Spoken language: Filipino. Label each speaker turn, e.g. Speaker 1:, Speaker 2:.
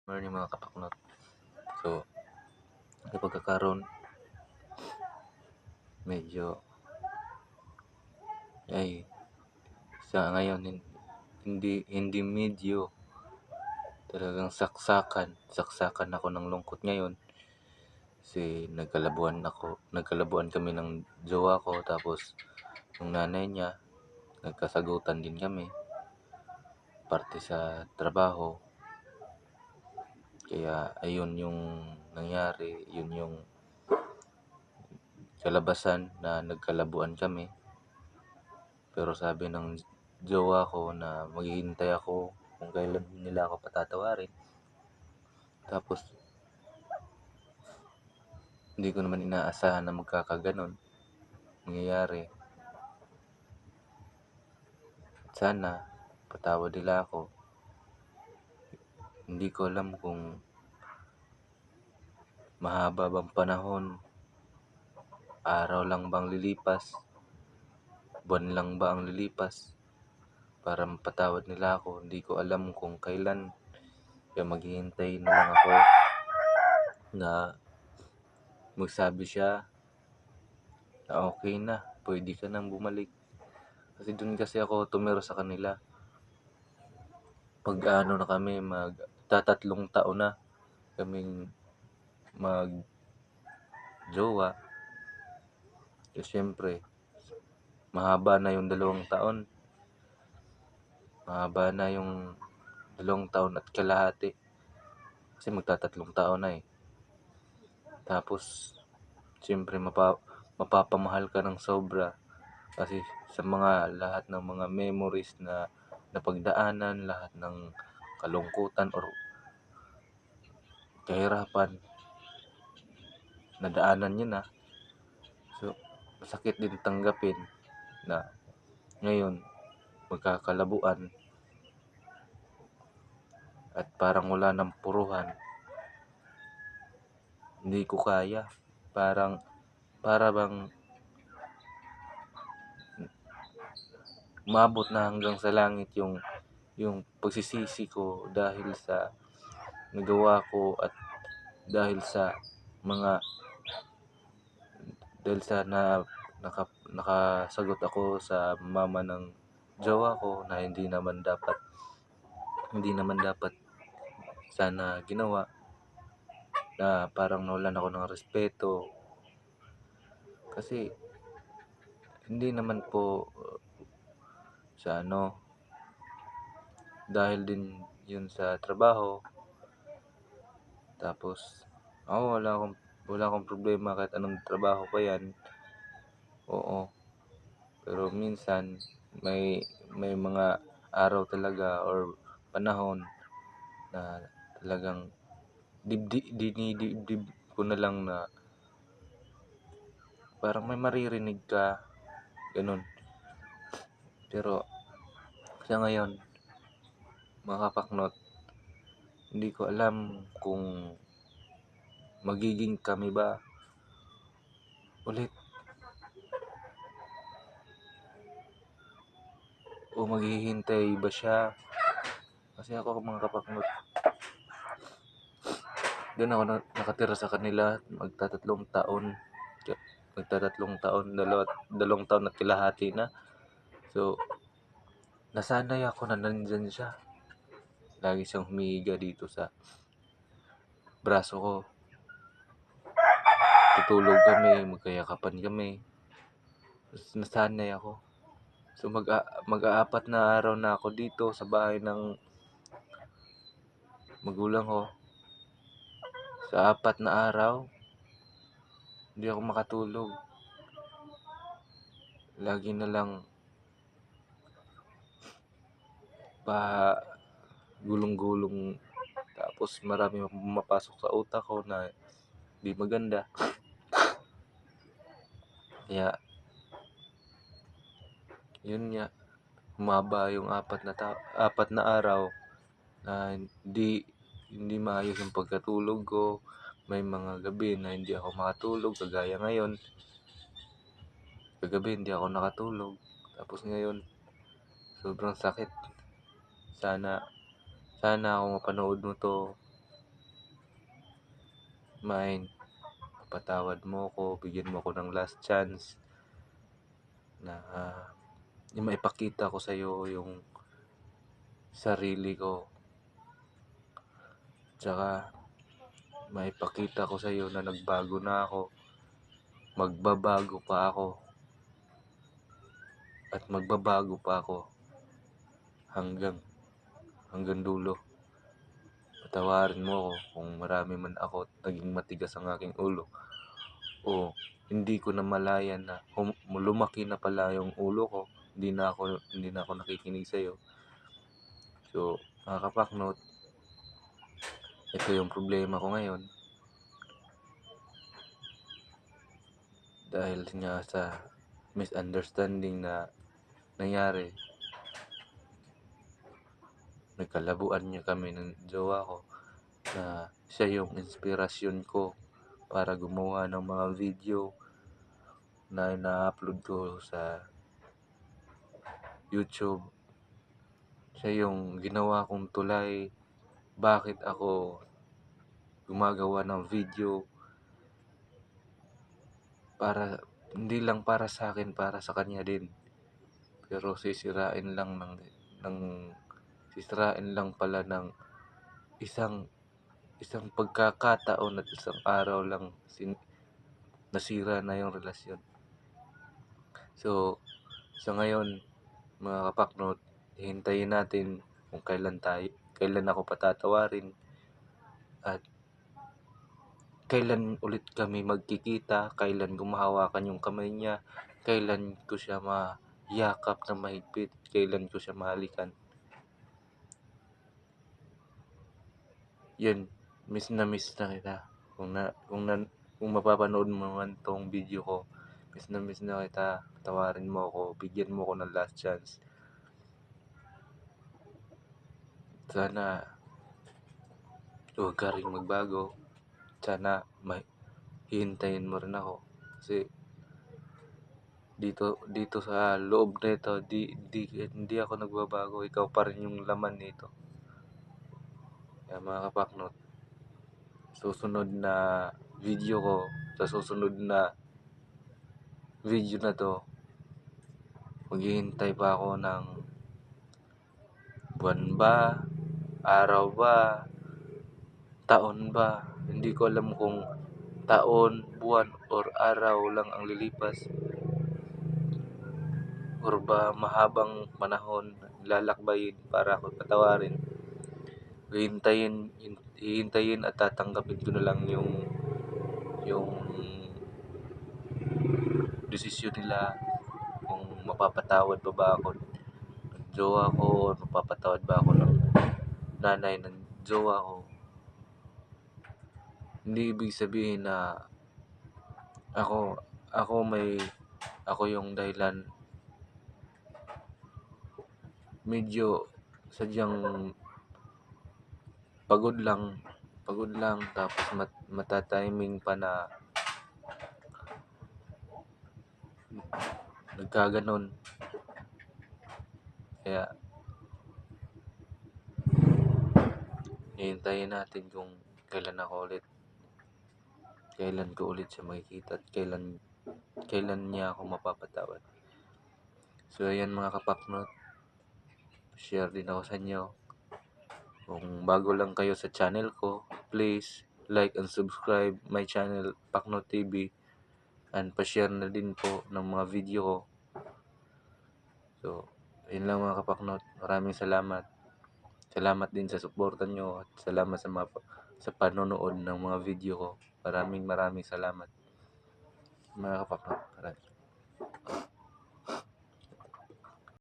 Speaker 1: Morning mga kapaknot. So, sa pagkakaroon, medyo ay sa ngayon hindi medyo talagang saksakan ako ng lungkot ngayon kasi nagkalabuan kami ng jowa ko, tapos yung nanay niya nagkasagutan din kami parte sa trabaho. Kaya ayun yung nangyari, yun yung kalabasan na nagkalabuan kami. Pero sabi ng jowa ko na maghihintay ako kung kailan nila ako patatawarin. Tapos hindi ko naman inaasahan na magkakaganon mangyayari. Sana patawad nila ako. Hindi ko alam kung mahaba bang panahon, araw lang bang lilipas, buwan lang ba ang lilipas para mapatawad nila ako. Hindi ko alam kung kailan. Kaya maghihintay na lang ako na magsabi siya na okay na, pwede ka nang bumalik. Kasi dun kasi ako tumira sa kanila. Pag-ano na kami, magtatatlong taon na kaming mag-jowa. Kasi syempre, mahaba na yung 2 taon. Mahaba na yung 2 taon at kalahati. Kasi magtatatlong taon na eh. Tapos, syempre mapapamahal ka ng sobra. Kasi sa lahat ng mga memories na napagdaanan, lahat ng kalungkutan or kahirapan, nadaanan niyo na. So, masakit din tanggapin na ngayon magkakalabuan at parang wala ng puruhan. Hindi ko kaya. Para bang umabot na hanggang sa langit yung pagsisisi ko dahil sa nagawa ko at dahil sa nakasagot ako sa mama ng jowa ko na hindi naman dapat sana ginawa, na parang nawalan ako ng respeto. Kasi hindi naman po sa dahil din yun sa trabaho. Tapos ako wala akong problema kahit anong trabaho pa yan. Oo. Pero minsan may mga araw talaga or panahon na talagang dinidibdib ko na lang na parang may maririnig ka, ganun. Pero sa ngayon, mga kapaknot, hindi ko alam kung magiging kami ba ulit o maghihintay ba siya. Kasi ako, mga kapaknot, doon ako nakatira sa kanila magtatatlong taon, 2 taon at kalahati na. So, nasanay ako na nandyan siya. Lagi siyang humihiga dito sa braso ko. Tutulog kami, magkayakapan kami. Nasanay ako. So, mag-aapat na araw na ako dito sa bahay ng magulang ko. Sa 4 na araw, hindi ako makatulog. Lagi na lang gulong-gulong, tapos marami mapasok sa utak ko na di maganda. Kaya yun nga, humaba yung 4 na araw na hindi maayos yung pagkatulog ko. May mga gabi na hindi ako makatulog, kagaya ngayon. Kagabi hindi ako nakatulog. Tapos ngayon, sobrang sakit. Sana ako mapanood mo to. mine, patawad mo ko, bigyan mo ko ng last chance na yung maipakita ko sa'yo yung sarili ko. Tsaka maipakita ko sa'yo na nagbago na ako, magbabago pa ako, at magbabago pa ako hanggang dulo. Patawarin mo ako kung marami man ako naging matigas ang aking ulo o hindi ko namalayan na lumaki na pala yung ulo ko, hindi na ako nakikinig sa'yo. So, mga kapaknot, ito yung problema ko ngayon dahil nga sa misunderstanding na nangyari. Nagkalabuan niya kami ng jowa ko na siya yung inspirasyon ko para gumawa ng mga video na ina-upload ko sa YouTube. Siya yung ginawa kong tulay bakit ako gumagawa ng video para hindi lang para sa akin, para sa kanya din. Pero sisirain lang pala ng isang pagkakataon at isang araw lang nasira na yung relasyon. So, sa ngayon, mga kapaknot, hintayin natin kung kailan ako patatawarin at kailan ulit kami magkikita, kailan gumahawakan yung kamay niya, kailan ko siya mayakap na mahigpit, kailan ko siya mahalikan. Yun, miss na kita. Kung mapapanood mo man tong video ko, miss na kita. Tawarin mo ako, bigyan mo ko ng last chance. Sana huwag ka rin magbago. Sana hihintayin mo rin ako. Kasi dito sa loob nito, hindi ako nagbabago. Ikaw pa rin yung laman nito. Kaya mga kapaknot, susunod na video ko, sa susunod na video na to, maghihintay pa ako ng buwan ba, araw ba, taon ba. Hindi ko alam kung taon, buwan, or araw lang ang lilipas or ba mahabang panahon lalakbayin para ako patawarin. Hihintayin at tatanggapin ko na lang yung desisyon nila kung mapapatawad ba ako ng jowa ko o mapapatawad ba ako ng nanay ng jowa ko. Hindi ibig sabihin na ako yung dahilan. Medyo sadyang pagod lang tapos matatiming pa na nagkaganon. Kaya hihintayin natin kung kailan ko ulit siya makikita at kailan niya ako mapapatawad. So ayan mga kapaknot, share din ako sa inyo. Kung bago lang kayo sa channel ko, please like and subscribe my channel Paknot TV and pa-share na din po ng mga video ko. So ayun lang mga kapaknot, maraming salamat. Salamat din sa suporta nyo at salamat sa panonood ng mga video ko. Maraming salamat mga kapaknot.